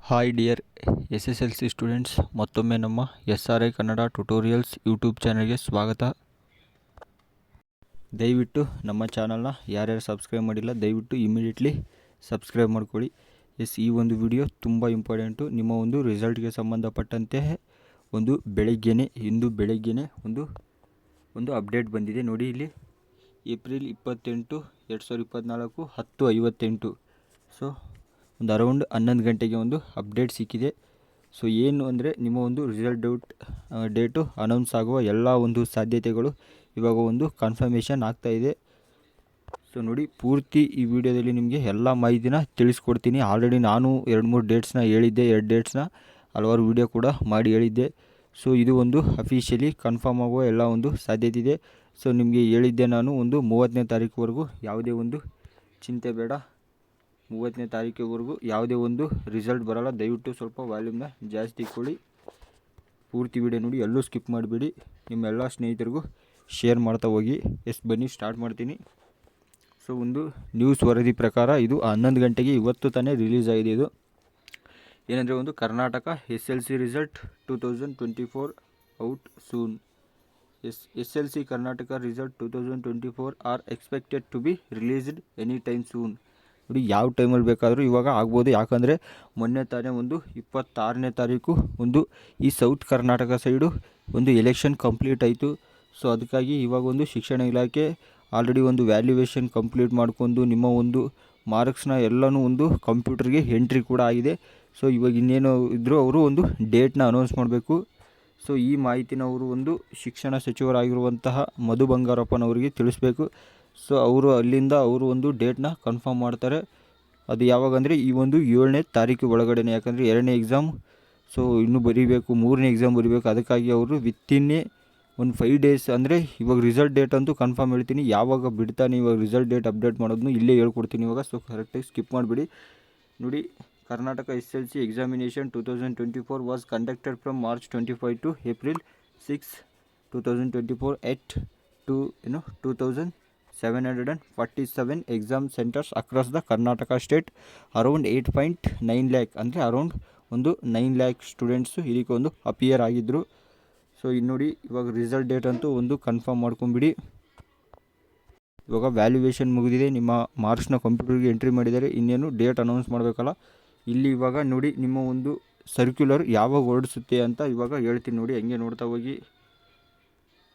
Hi dear SSLC students, ಮತ್ತೊಮ್ಮೆ ನಮ್ಮ SRI Kannada tutorials YouTube ಚಾನಲ್ಗೆ ಸ್ವಾಗತ. ದಯವಿಟ್ಟು ನಮ್ಮ ಚಾನಲ್ನ ಯಾರ್ಯಾರು ಸಬ್ಸ್ಕ್ರೈಬ್ ಮಾಡಿಲ್ಲ ದಯವಿಟ್ಟು ಇಮಿಡಿಯೇಟ್ಲಿ ಸಬ್ಸ್ಕ್ರೈಬ್ ಮಾಡ್ಕೊಳ್ಳಿ. ಈ ಒಂದು ವಿಡಿಯೋ ತುಂಬ ಇಂಪಾರ್ಟೆಂಟು. ನಿಮ್ಮ ಒಂದು ರಿಸಲ್ಟ್ಗೆ ಸಂಬಂಧಪಟ್ಟಂತೆ ಇಂದು ಬೆಳಗ್ಗೆನೇ ಒಂದು ಅಪ್ಡೇಟ್ ಬಂದಿದೆ ನೋಡಿ. ಇಲ್ಲಿ ಏಪ್ರಿಲ್ 28, 2024 10:58. ಸೊ ಒಂದು ಅರೌಂಡ್ 11 ಗಂಟೆಗೆ ಒಂದು ಅಪ್ಡೇಟ್ ಸಿಕ್ಕಿದೆ. ಸೊ ಏನು ಅಂದರೆ ನಿಮ್ಮ ಒಂದು ರಿಸಲ್ಟ್ ಡೇಟು ಅನೌನ್ಸ್ ಆಗುವ ಎಲ್ಲ ಒಂದು ಸಾಧ್ಯತೆಗಳು ಇವಾಗ ಒಂದು ಕನ್ಫರ್ಮೇಷನ್ ಆಗ್ತಾಯಿದೆ. ಸೊ ನೋಡಿ, ಪೂರ್ತಿ ಈ ವಿಡಿಯೋದಲ್ಲಿ ನಿಮಗೆ ಎಲ್ಲ ಮಾಹಿತಿನ ತಿಳಿಸ್ಕೊಡ್ತೀನಿ. ಆಲ್ರೆಡಿ ನಾನು 2-3 ಡೇಟ್ಸ್ನ ಹೇಳಿದ್ದೆ, 2 ಡೇಟ್ಸ್ನ ಹಲವಾರು ವಿಡಿಯೋ ಕೂಡ ಮಾಡಿ ಹೇಳಿದ್ದೆ. ಸೊ ಇದು ಒಂದು ಅಫಿಷಿಯಲಿ ಕನ್ಫರ್ಮ್ ಆಗುವ ಎಲ್ಲ ಒಂದು ಸಾಧ್ಯತೆ ಇದೆ. ಸೊ ನಿಮಗೆ ಹೇಳಿದ್ದೆ ನಾನು, ಒಂದು 30ನೇ ತಾರೀಕುವರೆಗೂ ಯಾವುದೇ ಒಂದು ಚಿಂತೆ ಬೇಡ, 30ನೇ ತಾರೀಕಿವರೆಗೂ ಯಾವುದೇ ಒಂದು ರಿಸಲ್ಟ್ ಬರೋಲ್ಲ. ದಯವಿಟ್ಟು ಸ್ವಲ್ಪ ವಾಲ್ಯೂಮ್ನ ಜಾಸ್ತಿ ಕೊಡಿ. ಪೂರ್ತಿ ವಿಡಿಯೋ ನೋಡಿ, ಎಲ್ಲೂ ಸ್ಕಿಪ್ ಮಾಡಿಬಿಡಿ. ನಿಮ್ಮ ಎಲ್ಲ ಸ್ನೇಹಿತರಿಗೂ ಶೇರ್ ಮಾಡ್ತಾ ಹೋಗಿ. ಬನ್ನಿ ಸ್ಟಾರ್ಟ್ ಮಾಡ್ತೀನಿ. ಸೊ ಒಂದು ನ್ಯೂಸ್ ವರದಿ ಪ್ರಕಾರ ಇದು 11 ಗಂಟೆಗೆ ಇವತ್ತು ತಾನೇ ರಿಲೀಸ್ ಆಗಿದೆ. ಇದು ಏನಂದರೆ ಒಂದು Karnataka SLC result 2024 out soon. SLC Karnataka result 2024 are expected to be released any time soon. ನೋಡಿ, ಯಾವ ಟೈಮಲ್ಲಿ ಬೇಕಾದರೂ ಇವಾಗ ಆಗ್ಬೋದು. ಯಾಕಂದರೆ ಮೊನ್ನೆ ತಾನೇ ಒಂದು 26ನೇ ತಾರೀಕು ಈ ಸೌತ್ ಕರ್ನಾಟಕ ಸೈಡು ಒಂದು ಎಲೆಕ್ಷನ್ ಕಂಪ್ಲೀಟ್ ಆಯಿತು. ಸೊ ಅದಕ್ಕಾಗಿ ಇವಾಗ ಒಂದು ಶಿಕ್ಷಣ ಇಲಾಖೆ ಆಲ್ರೆಡಿ ಒಂದು ವ್ಯಾಲ್ಯೂಯೇಷನ್ ಕಂಪ್ಲೀಟ್ ಮಾಡ್ಕೊಂಡು ನಿಮ್ಮ ಒಂದು ಮಾರ್ಕ್ಸ್ನ ಎಲ್ಲನೂ ಒಂದು ಕಂಪ್ಯೂಟರ್ಗೆ ಎಂಟ್ರಿ ಕೂಡ ಆಗಿದೆ. ಸೊ ಇವಾಗ ಇನ್ನೇನು ಇದ್ದರೂ ಅವರು ಒಂದು ಡೇಟ್ನ ಅನೌನ್ಸ್ ಮಾಡಬೇಕು. ಸೊ ಈ ಮಾಹಿತಿನ ಅವರು ಒಂದು ಶಿಕ್ಷಣ ಸಚಿವರಾಗಿರುವಂತಹ ಮಧು ಬಂಗಾರಪ್ಪನವರಿಗೆ ತಿಳಿಸ್ಬೇಕು. ಸೊ ಅಲ್ಲಿಂದ ಅವರು ಒಂದು ಡೇಟ್ನ ಕನ್ಫರ್ಮ್ ಮಾಡ್ತಾರೆ. ಅದು ಯಾವಾಗ ಅಂದರೆ ಈ ಒಂದು 7ನೇ ತಾರೀಕು ಒಳಗಡೆ. ಯಾಕಂದರೆ 2ನೇ ಎಕ್ಸಾಮ್ ಸೊ ಇನ್ನೂ ಬರೀಬೇಕು, 3ನೇ ಎಕ್ಸಾಮ್ ಬರೀಬೇಕು. ಅದಕ್ಕಾಗಿ ಅವರು ವಿತ್ತಿನ್ನೇ ಒಂದು 5 ಡೇಸ್, ಅಂದರೆ ಇವಾಗ ರಿಸಲ್ಟ್ ಡೇಟ್ ಅಂತೂ ಕನ್ಫರ್ಮ್ ಹೇಳ್ತೀನಿ. ಯಾವಾಗ ಬಿಡ್ತಾನೆ ಇವಾಗ ರಿಸಲ್ಟ್ ಡೇಟ್ ಅಪ್ಡೇಟ್ ಮಾಡೋದನ್ನು ಇಲ್ಲೇ ಹೇಳ್ಕೊಡ್ತೀನಿ ಇವಾಗ. ಸೊ ಕರೆಕ್ಟಾಗಿ ಸ್ಕಿಪ್ ಮಾಡಿಬಿಡಿ. ನೋಡಿ, Karnataka SLC examination 2024 was conducted from March 25 to April 6, 2024 at 2,747 exam centres across the Karnataka state. Around 8.9 lac, ಅಂದರೆ ಅರೌಂಡ್ ಒಂದು 9 ಲ್ಯಾಕ್ ಸ್ಟೂಡೆಂಟ್ಸು ಇದಕ್ಕೆ ಒಂದು ಅಪಿಯರ್ ಆಗಿದ್ದರು. ಸೊ ಇನ್ನು ನೋಡಿ, ಇವಾಗ ರಿಸಲ್ಟ್ ಡೇಟ್ ಅಂತೂ ಒಂದು ಕನ್ಫರ್ಮ್ ಮಾಡ್ಕೊಂಬಿಡಿ. ಇವಾಗ ವ್ಯಾಲ್ಯೂಯೇಷನ್ ಮುಗಿದಿದೆ, ನಿಮ್ಮ ಮಾರ್ಕ್ಸ್ನ ಕಂಪ್ಯೂಟರ್ಗೆ ಎಂಟ್ರಿ ಮಾಡಿದ್ದಾರೆ. ಇನ್ನೇನು ಡೇಟ್ ಅನೌನ್ಸ್ ಮಾಡಬೇಕಲ್ಲ. ಇಲ್ಲಿ ಇವಾಗ ನೋಡಿ, ನಿಮ್ಮ ಒಂದು ಸರ್ಕ್ಯುಲರ್ ಯಾವಾಗ ಹೊರಡಿಸುತ್ತೆ ಅಂತ ಇವಾಗ ಹೇಳ್ತೀನಿ ನೋಡಿ. ಹಂಗೆ ನೋಡ್ತಾ ಹೋಗಿ.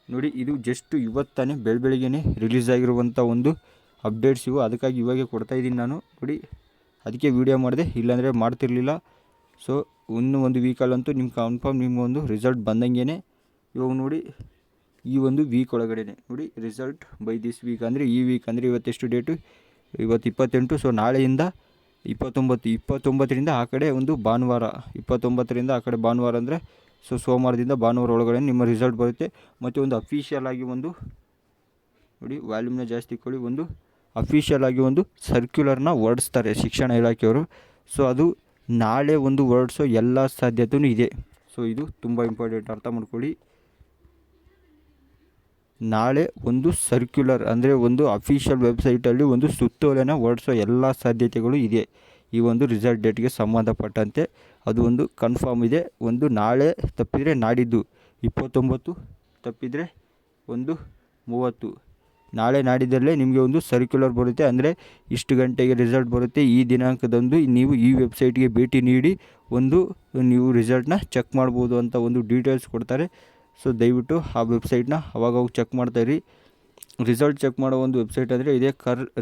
ನೋಡಿ, ಇದು ಜಸ್ಟ್ ಇವತ್ತಾನೆ ಬೆಳಗ್ಗೆನೇ ರಿಲೀಸ್ ಆಗಿರುವಂಥ ಒಂದು ಅಪ್ಡೇಟ್ಸ್ ಇವು. ಅದಕ್ಕಾಗಿ ಇವಾಗೆ ಕೊಡ್ತಾಯಿದ್ದೀನಿ ನಾನು. ನೋಡಿ, ಅದಕ್ಕೆ ವೀಡಿಯೋ ಮಾಡಿದೆ, ಇಲ್ಲಾಂದರೆ ಮಾಡ್ತಿರಲಿಲ್ಲ. ಸೊ ಇನ್ನೂ ಒಂದು ವೀಕಲ್ಲಂತೂ ನಿಮ್ಮ ಕನ್ಫರ್ಮ್ ನಿಮ್ಮ ಒಂದು ರಿಸಲ್ಟ್ ಬಂದಂಗೆ. ಇವಾಗ ನೋಡಿ, ಈ ಒಂದು ವೀಕ್ ಒಳಗಡೆ ನೋಡಿ ರಿಸಲ್ಟ್ ಬೈ ದಿಸ್ ವೀಕ್, ಅಂದರೆ ಈ ವೀಕ್ ಅಂದರೆ ಇವತ್ತೆಷ್ಟು ಡೇಟು, ಇವತ್ತು 28. ಸೊ ನಾಳೆಯಿಂದ 29ರಿಂದ ಆ ಕಡೆ ಒಂದು ಭಾನುವಾರ, 29ರಿಂದ ಆ ಕಡೆ ಭಾನುವಾರ ಅಂದರೆ ಸೊ ಸೋಮವಾರದಿಂದ ಭಾನುವಾರ ಒಳಗಡೆ ನಿಮ್ಮ ರಿಸಲ್ಟ್ ಬರುತ್ತೆ. ಮತ್ತು ಒಂದು ಅಫಿಷಿಯಲ್ ಆಗಿ ಒಂದು ನೋಡಿ, ವಾಲ್ಯೂಮ್ನ ಜಾಸ್ತಿ ಕೊಡಿ, ಒಂದು ಅಫಿಷಿಯಲ್ ಆಗಿ ಒಂದು ಸರ್ಕ್ಯುಲರ್ನ ಹೊರಡಿಸ್ತಾರೆ ಶಿಕ್ಷಣ ಇಲಾಖೆಯವರು. ಸೊ ಅದು ನಾಳೆ ಒಂದು ಹೊರಡಿಸೋ ಎಲ್ಲ ಸಾಧ್ಯತೆಯೂ ಇದೆ. ಸೊ ಇದು ತುಂಬ ಇಂಪಾರ್ಟೆಂಟ್, ಅರ್ಥ ಮಾಡ್ಕೊಳ್ಳಿ. ನಾಳೆ ಒಂದು ಸರ್ಕ್ಯುಲರ್, ಅಂದರೆ ಒಂದು ಅಫಿಷಿಯಲ್ ವೆಬ್ಸೈಟಲ್ಲಿ ಒಂದು ಸುತ್ತೋಲೆನ ಹೊರಡಿಸೋ ಎಲ್ಲ ಸಾಧ್ಯತೆಗಳು ಇದೆ. ಈ ಒಂದು ರಿಸಲ್ಟ್ ಡೇಟ್ಗೆ ಸಂಬಂಧಪಟ್ಟಂತೆ ಅದು ಒಂದು ಕನ್ಫರ್ಮ್ ಇದೆ. ಒಂದು ನಾಳೆ ತಪ್ಪಿದರೆ ನಾಡಿದ್ದು 29, ತಪ್ಪಿದರೆ ಒಂದು 30. ನಾಳೆ ನಾಡಿದ್ದಲ್ಲೇ ನಿಮಗೆ ಒಂದು ಸರ್ಕ್ಯುಲರ್ ಬರುತ್ತೆ. ಅಂದರೆ ಇಷ್ಟು ಗಂಟೆಗೆ ರಿಸಲ್ಟ್ ಬರುತ್ತೆ, ಈ ದಿನಾಂಕದಂದು ನೀವು ಈ ವೆಬ್ಸೈಟ್ಗೆ ಭೇಟಿ ನೀಡಿ ನೀವು ರಿಸಲ್ಟ್ನ ಚೆಕ್ ಮಾಡ್ಬೋದು ಅಂತ ಒಂದು ಡೀಟೇಲ್ಸ್ ಕೊಡ್ತಾರೆ. ಸೊ ದಯವಿಟ್ಟು ಆ ವೆಬ್ಸೈಟ್ನ ಅವಾಗ ಚೆಕ್ ಮಾಡ್ತಾಯಿರಿ. ರಿಸಲ್ಟ್ ಚೆಕ್ ಮಾಡೋ ಒಂದು ವೆಬ್ಸೈಟ್ ಅಂದರೆ ಇದೆ,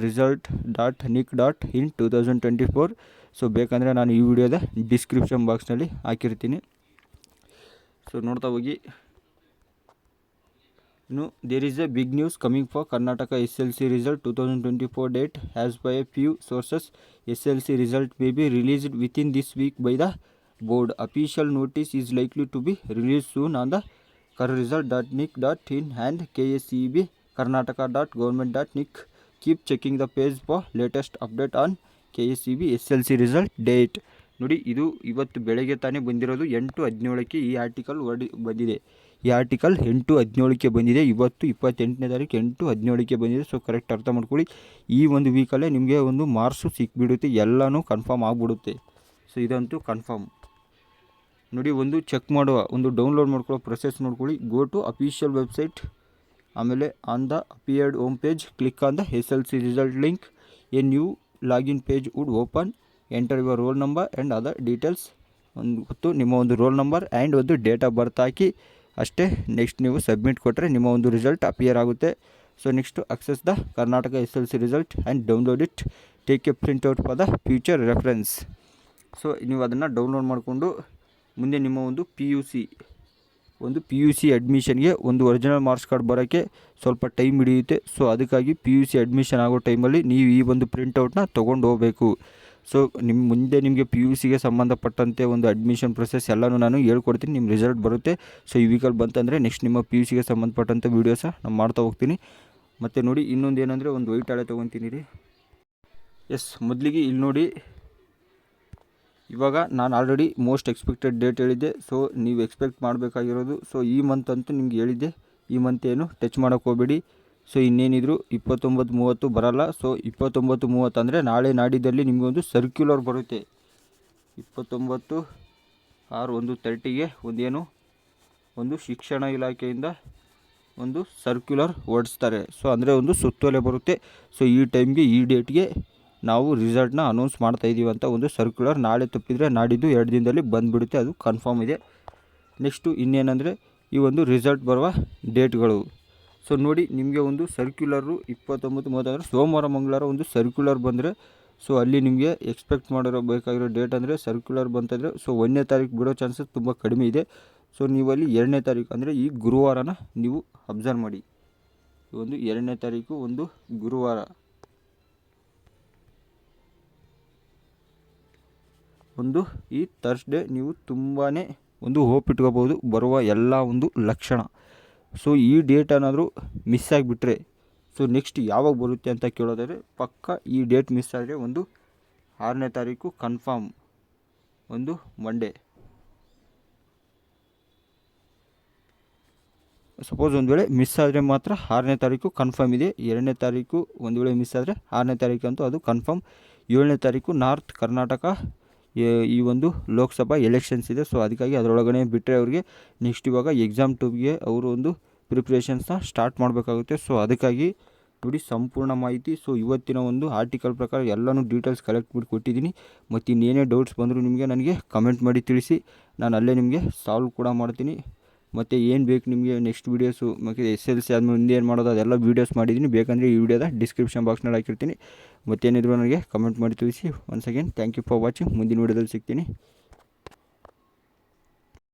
result.nic.in 2024. ಸೊ ಬೇಕಂದರೆ ನಾನು ಈ ವಿಡಿಯೋದ ಡಿಸ್ಕ್ರಿಪ್ಷನ್ ಬಾಕ್ಸ್ನಲ್ಲಿ ಹಾಕಿರ್ತೀನಿ. ಸೊ ನೋಡ್ತಾ ಹೋಗಿ. ಇನ್ನು there is a big news coming for Karnataka SLC result 2024 date. As by a few sources, SLC result may be released within this week by the board. Official notice is likely to be release soon on the result.nic.in and KSEB karnataka.government.nic. Keep checking the page for latest update on KSEB SLC result date. ನೋಡಿ, ಇದು ಇವತ್ತು ಬೆಳಗ್ಗೆ ತಾನೇ ಬಂದಿರೋದು. 8:17ಕ್ಕೆ ಈ article ಬಂದಿದೆ. ಈ article 8:17ಕ್ಕೆ ಬಂದಿದೆ. ಇವತ್ತು 28ನೇ ತಾರೀಕು 8:17ಕ್ಕೆ ಬಂದಿದೆ. ಸೊ ಕರೆಕ್ಟ್ ಅರ್ಥ ಮಾಡ್ಕೊಳ್ಳಿ. ಈ ಒಂದು ವೀಕಲ್ಲೇ ನಿಮಗೆ ಒಂದು ಮಾರ್ಕ್ಸು ಸಿಕ್ಬಿಡುತ್ತೆ, ಎಲ್ಲನೂ ಕನ್ಫರ್ಮ್ ಆಗಿಬಿಡುತ್ತೆ. ಸೊ ಇದಂತೂ ಕನ್ಫರ್ಮ್. ನೋಡಿ, ಒಂದು ಚೆಕ್ ಮಾಡುವ, ಒಂದು ಡೌನ್ಲೋಡ್ ಮಾಡ್ಕೊಳ್ಳೋ ಪ್ರೊಸೆಸ್ ನೋಡ್ಕೊಳ್ಳಿ. ಗೋ ಟು ಅಫಿಷಿಯಲ್ ವೆಬ್ಸೈಟ್, ಆಮೇಲೆ on the appeared home page click on the SLC result link. A new login page would open. Enter your roll number and other details. ಮತ್ತು ನಿಮ್ಮ ಒಂದು roll number and ಒಂದು date of birth ಹಾಕಿ ಅಷ್ಟೇ. Next ನೀವು submit ಕೊಟ್ಟರೆ ನಿಮ್ಮ ಒಂದು ರಿಸಲ್ಟ್ ಅಪಿಯರ್ ಆಗುತ್ತೆ. So next access the Karnataka SLC result and download it. Take a printout for the future reference. So ನೀವು ಅದನ್ನು ಡೌನ್ಲೋಡ್ ಮಾಡಿಕೊಂಡು ಮುಂದೆ ನಿಮ್ಮ ಒಂದು PUC ಅಡ್ಮಿಷನ್ಗೆ ಒಂದು ಒರಿಜಿನಲ್ ಮಾರ್ಕ್ಸ್ ಕಾರ್ಡ್ ಬರೋಕ್ಕೆ ಸ್ವಲ್ಪ ಟೈಮ್ ಹಿಡಿಯುತ್ತೆ. ಸೊ ಅದಕ್ಕಾಗಿ PUC ಅಡ್ಮಿಷನ್ ಆಗೋ ಟೈಮಲ್ಲಿ ನೀವು ಈ ಒಂದು ಪ್ರಿಂಟೌಟ್ನ ತೊಗೊಂಡು ಹೋಗಬೇಕು. ಸೊ ಮುಂದೆ ನಿಮಗೆ PUCಗೆ ಸಂಬಂಧಪಟ್ಟಂತೆ ಒಂದು ಅಡ್ಮಿಷನ್ ಪ್ರೊಸೆಸ್ ಎಲ್ಲನೂ ನಾನು ಹೇಳ್ಕೊಡ್ತೀನಿ. ನಿಮ್ಮ ರಿಸಲ್ಟ್ ಬರುತ್ತೆ. ಸೊ ಈ ವೀಕಲ್ಲಿ ಬಂತಂದರೆ ನೆಕ್ಸ್ಟ್ ನಿಮ್ಮ PUCಗೆ ಸಂಬಂಧಪಟ್ಟಂಥ ವೀಡಿಯೋಸ ನಾನು ಮಾಡ್ತಾ ಹೋಗ್ತೀನಿ. ಮತ್ತು ನೋಡಿ, ಇನ್ನೊಂದು ಏನಂದರೆ ಒಂದು ವೈಟ್ ಹಾಳೆ ತೊಗೊತೀನಿ ರೀ. ಎಸ್, ಮೊದಲಿಗೆ ಇಲ್ಲಿ ನೋಡಿ, ಇವಾಗ ನಾನು ಆಲ್ರೆಡಿ ಮೋಸ್ಟ್ ಎಕ್ಸ್ಪೆಕ್ಟೆಡ್ ಡೇಟ್ ಹೇಳಿದ್ದೆ. ಸೊ ನೀವು ಎಕ್ಸ್ಪೆಕ್ಟ್ ಮಾಡಬೇಕಾಗಿರೋದು, ಸೊ ಈ ಮಂತ್ ಅಂತೂ ನಿಮ್ಗೆ ಹೇಳಿದ್ದೆ, ಈ ಮಂತ್ ಏನು ಟಚ್ ಮಾಡೋಕ್ಕೆ ಹೋಗಬೇಡಿ. ಸೊ ಇನ್ನೇನಿದ್ರು 29-30 ಬರಲ್ಲ. ಸೊ 29-30 ಅಂದರೆ ನಾಳೆ ನಾಡಿದ್ದಲ್ಲಿ ನಿಮಗೊಂದು ಸರ್ಕ್ಯುಲರ್ ಬರುತ್ತೆ. 29/6/130ಗೆ ಒಂದು ಶಿಕ್ಷಣ ಇಲಾಖೆಯಿಂದ ಒಂದು ಸರ್ಕ್ಯುಲರ್ ಹೊರಡಿಸ್ತಾರೆ. ಸೊ ಅಂದರೆ ಒಂದು ಸುತ್ತೋಲೆ ಬರುತ್ತೆ. ಸೊ ಈ ಟೈಮ್ಗೆ, ಈ ಡೇಟ್ಗೆ ನಾವು ರಿಸಲ್ಟ್ನ ಅನೌನ್ಸ್ ಮಾಡ್ತಾಯಿದ್ದೀವಿ ಅಂತ ಒಂದು ಸರ್ಕ್ಯುಲರ್ ನಾಳೆ ತಪ್ಪಿದರೆ ನಾಡಿದ್ದು 2 ದಿನದಲ್ಲಿ ಬಂದುಬಿಡುತ್ತೆ. ಅದು ಕನ್ಫರ್ಮ್ ಇದೆ. ನೆಕ್ಸ್ಟು ಇನ್ನೇನೆಂದರೆ ಈ ಒಂದು ರಿಸಲ್ಟ್ ಬರುವ ಡೇಟ್ಗಳು. ಸೊ ನೋಡಿ, ನಿಮಗೆ ಒಂದು ಸರ್ಕ್ಯುಲರು 29-30 ಅಂದರೆ ಸೋಮವಾರ ಮಂಗಳವಾರ ಒಂದು ಸರ್ಕ್ಯುಲರ್ ಬಂದರೆ, ಸೊ ಅಲ್ಲಿ ನಿಮಗೆ ಎಕ್ಸ್ಪೆಕ್ಟ್ ಬೇಕಾಗಿರೋ ಡೇಟ್ ಅಂದರೆ ಸರ್ಕ್ಯುಲರ್ ಬಂತಂದರೆ ಸೊ 1ನೇ ತಾರೀಕು ಬಿಡೋ ಚಾನ್ಸಸ್ ತುಂಬ ಕಡಿಮೆ ಇದೆ. ಸೊ ನೀವು ಅಲ್ಲಿ 2ನೇ ತಾರೀಕು ಅಂದರೆ ಈ ಗುರುವಾರನ ನೀವು ಅಬ್ಸರ್ವ್ ಮಾಡಿ. ಒಂದು 2ನೇ ತಾರೀಕು ಒಂದು ಗುರುವಾರ, ಒಂದು ಈ ಥರ್ಸ್ಡೇ ನೀವು ತುಂಬಾ ಒಂದು ಹೋಪ್ ಇಟ್ಕೋಬೋದು ಬರುವ ಎಲ್ಲ ಒಂದು ಲಕ್ಷಣ. ಸೊ ಈ ಡೇಟ್ ಏನಾದರೂ ಮಿಸ್ ಆಗಿಬಿಟ್ರೆ, ಸೊ ನೆಕ್ಸ್ಟ್ ಯಾವಾಗ ಬರುತ್ತೆ ಅಂತ ಕೇಳೋದಾದರೆ, ಪಕ್ಕ ಈ ಡೇಟ್ ಮಿಸ್ ಆದರೆ ಒಂದು 6ನೇ ತಾರೀಕು ಕನ್ಫರ್ಮ್, ಒಂದು ಮಂಡೇ. ಸಪೋಸ್ ಒಂದು ವೇಳೆ ಮಿಸ್ ಆದರೆ ಮಾತ್ರ 6ನೇ ತಾರೀಕು ಕನ್ಫರ್ಮ್ ಇದೆ. 2ನೇ ತಾರೀಕು ಒಂದು ವೇಳೆ ಮಿಸ್ ಆದರೆ 6ನೇ ತಾರೀಕು ಅಂತೂ ಅದು ಕನ್ಫರ್ಮ್. 7ನೇ ತಾರೀಕು ನಾರ್ತ್ ಕರ್ನಾಟಕ ಈ ಒಂದು ಲೋಕಸಭಾ ಎಲೆಕ್ಷನ್ಸ್ ಇದೆ. ಸೊ ಅದಕ್ಕಾಗಿ ಅದರೊಳಗಡೆ ಬಿಟ್ಟರೆ ಅವ್ರಿಗೆ ನೆಕ್ಸ್ಟ್ ಇವಾಗ ಎಕ್ಸಾಮ್ 2ಗೆ ಅವರು ಒಂದು ಪ್ರಿಪ್ರೇಷನ್ಸ್ನ ಸ್ಟಾರ್ಟ್ ಮಾಡಬೇಕಾಗುತ್ತೆ. ಸೊ ಅದಕ್ಕಾಗಿ ನೋಡಿ ಸಂಪೂರ್ಣ ಮಾಹಿತಿ. ಸೊ ಇವತ್ತಿನ ಒಂದು ಆರ್ಟಿಕಲ್ ಪ್ರಕಾರ ಎಲ್ಲನೂ ಡೀಟೇಲ್ಸ್ ಕಲೆಕ್ಟ್ ಮಾಡಿ ಕೊಟ್ಟಿದ್ದೀನಿ. ಮತ್ತು ಇನ್ನೇನೇ ಡೌಟ್ಸ್ ಬಂದರೂ ನಿಮಗೆ ನನಗೆ ಕಮೆಂಟ್ ಮಾಡಿ ತಿಳಿಸಿ, ನಾನು ಅಲ್ಲೇ ನಿಮಗೆ ಸಾಲ್ವ್ ಕೂಡ ಮಾಡ್ತೀನಿ. ಮತ್ತು ಏನು ಬೇಕು ನಿಮಗೆ ನೆಕ್ಸ್ಟ್ ವೀಡಿಯೋಸು, ಮತ್ತು SLC ಆದಮೇಲೆ ಮುಂದೆ ಏನು ಮಾಡೋದು ಅದೆಲ್ಲ ವೀಡಿಯೋಸ್ ಮಾಡಿದ್ದೀನಿ. ಬೇಕಂದರೆ ಈ ವಿಡಿಯೋದ ಡಿಸ್ಕ್ರಿಪ್ಷನ್ ಬಾಕ್ಸ್ನಲ್ಲಿ ಹಾಕಿರ್ತೀನಿ. ಮತ್ತೇನಿದ್ರು ನನಗೆ ಕಮೆಂಟ್ ಮಾಡಿ ತಿಳಿಸಿ. Once again thank you for watching. ಮುಂದಿನ ವೀಡಿಯೋದಲ್ಲಿ ಸಿಗ್ತೀನಿ.